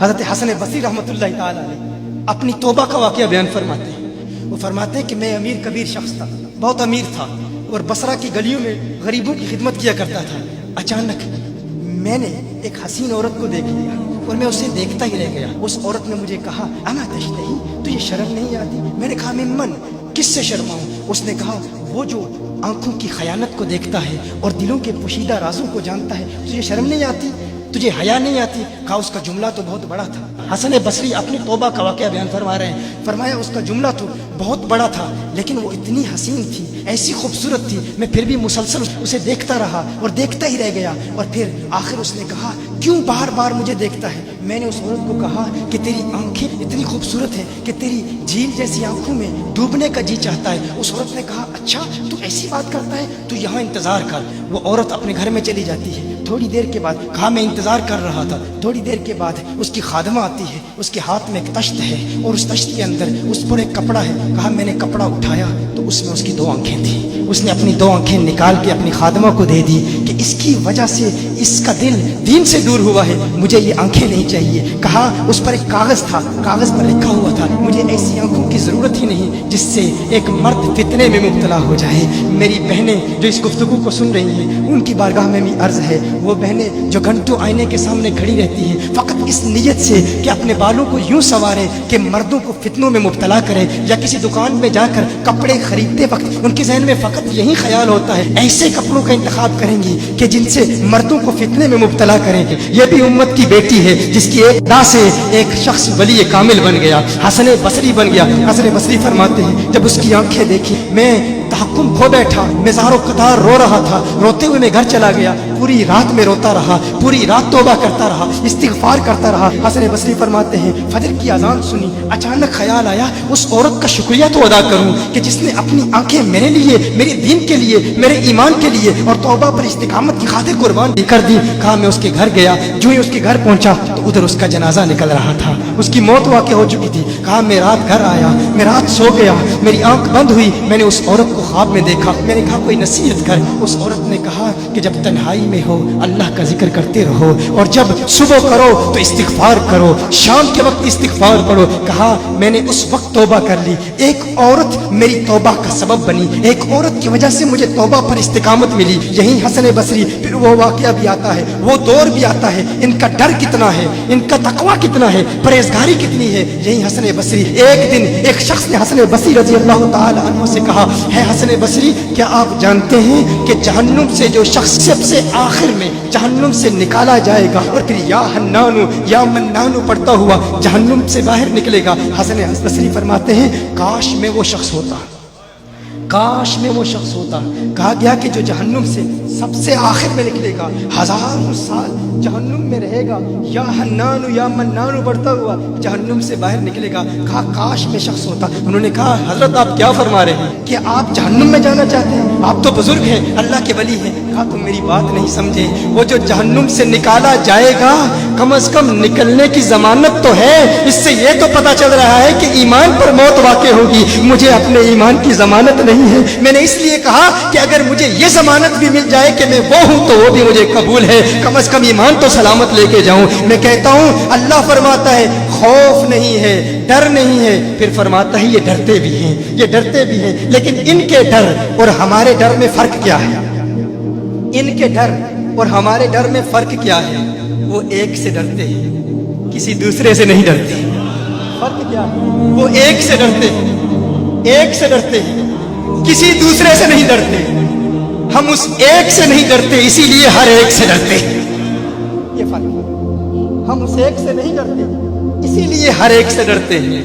حضرت حسن بصری رحمتہ اللہ تعالی علیہ اپنی توبہ کا واقعہ بیان فرماتے ہیں۔ وہ فرماتے ہیں کہ میں امیر کبیر شخص تھا، بہت امیر تھا اور بصرہ کی گلیوں میں غریبوں کی خدمت کیا کرتا تھا۔ اچانک میں نے ایک حسین عورت کو دیکھ لیا اور میں اسے دیکھتا ہی رہ گیا۔ اس عورت نے مجھے کہا اما تشتہی، تجھے شرم نہیں آتی؟ میں نے کہا ممن، کس سے شرماؤں؟ اس نے کہا وہ جو آنکھوں کی خیانت کو دیکھتا ہے اور دلوں کے پوشیدہ رازوں کو جانتا ہے، تجھے شرم نہیں آتی؟ تجھے حیا نہیں آتی؟ کہا اس کا جملہ تو بہت بڑا تھا۔ حسن بصری اپنی توبہ کا واقعہ بیان فرما رہے ہیں۔ فرمایا اس کا جملہ تو بہت بڑا تھا لیکن وہ اتنی حسین تھی، ایسی خوبصورت تھی، میں پھر بھی مسلسل اسے دیکھتا رہا اور دیکھتا ہی رہ گیا۔ اور پھر آخر اس نے کہا کیوں بار بار مجھے دیکھتا ہے؟ میں نے اس عورت کو کہا کہ تیری آنکھیں اتنی خوبصورت ہیں کہ تیری جھیل جیسی آنکھوں میں ڈوبنے کا جی چاہتا ہے۔ اس عورت نے کہا اچھا تو ایسی بات کرتا ہے، تو یہاں انتظار کر۔ وہ عورت اپنے گھر میں چلی جاتی ہے۔ تھوڑی دیر کے بعد کہا میں انتظار کر رہا تھا۔ تھوڑی دیر کے بعد اس کی خادمہ آتی ہے، اس کے ہاتھ میں ایک تشت ہے اور اس تشت کے اندر اس پر ایک کپڑا ہے۔ کہا میں نے کپڑا اٹھایا تو اس میں اس کی 2 آنکھیں تھیں۔ اس نے اپنی 2 آنکھیں نکال کے اپنی خادمہ کو دے دی کہ اس کی وجہ سے اس کا دل دین سے دور ہوا ہے، مجھے یہ آنکھیں نہیں چاہیے۔ کہا اس پر ایک کاغذ تھا، کاغذ پر لکھا ہوا تھا مجھے ایسی آنکھوں کی ضرورت ہی نہیں جس سے ایک مرد فتنے میں مبتلا ہو جائے۔ میری بہنیں جو اس گفتگو کو سن رہی ہیں ان کی بارگاہ میں بھی عرض ہے، وہ بہنیں جو گھنٹوں آئینے کے سامنے کھڑی رہتی ہیں فقط اس نیت سے کہ اپنے بالوں کو یوں سنواریں کہ مردوں کو فتنوں میں مبتلا کریں، یا کسی دکان میں جا کر کپڑے خریدتے وقت ان کے ذہن میں فقط یہی خیال ہوتا ہے ایسے کپڑوں کا انتخاب کریں گی کہ جن سے مردوں کو فتنے میں مبتلا کریں گے۔ یہ بھی امت کی بیٹی ہے جس کی ایک ادا سے ایک شخص ولی کامل بن گیا، حسن بصری بن گیا۔ حسن بصری فرماتے ہیں جب اس کی آنکھیں دیکھی میں تحکم کھو بیٹھا، میں زار و قطار رو رہا تھا۔ روتے ہوئے میں گھر چلا گیا، پوری رات میں روتا رہا، پوری رات توبہ کرتا رہا، استغفار کرتا رہا۔ حسن بصری فرماتے ہیں فجر کی اذان سنی، اچانک خیال آیا اس عورت کا شکریہ تو ادا کروں کہ جس نے اپنی آنکھیں میرے لیے، میرے دین کے لیے، میرے ایمان کے لیے اور توبہ پر استقامت کی خاطر قربان کر دی۔ کہا میں اس کے گھر گیا، جو ہی اس کے گھر پہنچا تو ادھر اس کا جنازہ نکل رہا تھا، اس کی موت واقع ہو چکی تھی۔ کہا میں رات گھر آیا، میں رات سو گیا، میری آنکھ بند ہوئی، میں نے اس عورت کو خواب میں دیکھا۔ میں نے کہا کوئی نصیحت کر۔ اس عورت نے کہا کہ جب تنہائی میں ہو اللہ کا ذکر کرتے رہو، اور جب صبح کرو تو استغفار کرو، شام کے وقت استغفار پڑھو۔ کہا میں نے اس وقت توبہ کر لی، ایک عورت میری توبہ کا سبب بنی، ایک عورت کی وجہ سے مجھے توبہ پر استقامت ملی۔ یہی حسن بصری پھر وہ واقعہ بھی آتا ہے، وہ دور بھی آتا ہے، ان کا ڈر کتنا ہے، ان کا تقوی کتنا ہے، پرہیزگاری کتنی ہے۔ یہی حسن بصری ایک دن ایک شخص نے حسن بصری رضی اللہ تعالی عنہ سے کہا ہے حسن بصری کیا آپ جانتے ہیں کہ جہنم سے جو شخص سب سے آخر میں جہنم سے نکالا جائے گا اور پھر یا حنانو یا منانو پڑھتا ہوا جہنم سے باہر نکلے گا؟ حسن بصری فرماتے ہیں کاش میں وہ شخص ہوتا، کاش میں وہ شخص ہوتا۔ کہا گیا کہ جو جہنم سے سب سے آخر میں نکلے گا، 1000 سال جہنم میں رہے گا، یا حنانو یا منانو بڑھتا ہوا جہنم سے باہر نکلے گا۔ کہا کاش میں شخص ہوتا۔ انہوں نے کہا حضرت آپ کیا فرما رہے ہیں کہ آپ جہنم میں جانا چاہتے ہیں؟ آپ تو بزرگ ہیں، اللہ کے ولی ہیں۔ کہا تم میری بات نہیں سمجھے، وہ جو جہنم سے نکالا جائے گا کم از کم نکلنے کی ضمانت تو ہے، اس سے یہ تو پتا چل رہا ہے کہ ایمان پر موت واقع ہوگی۔ مجھے اپنے ایمان کی ضمانت نہیں ہے، میں نے اس لیے کہا کہ اگر مجھے یہ ضمانت بھی مل جائے کہ میں وہ ہوں تو وہ بھی مجھے قبول ہے، کم از کم ایمان تو سلامت لے کے جاؤں۔ میں کہتا ہوں اللہ فرماتا ہے خوف نہیں ہے، ڈر نہیں ہے، پھر فرماتا ہے یہ ڈرتے بھی ہیں، یہ ڈرتے بھی ہیں، لیکن ان کے ڈر اور ہمارے ڈر میں فرق کیا ہے؟ ان کے ڈر اور ہمارے ڈر میں فرق کیا ہے؟ وہ ایک سے ڈرتے ہیں، کسی دوسرے سے نہیں ڈرتے۔ فرق کیا ہے؟ وہ ایک سے ڈرتے ہیں، ایک سے ڈرتے ہیں، کسی دوسرے سے نہیں ڈرتے۔ ہم اس ایک سے نہیں ڈرتے، اسی لیے ہر ایک سے ڈرتے۔ یہ فرق ہے، ہم اس ایک سے نہیں ڈرتے، اسی لیے ہر ایک سے ڈرتے ہیں۔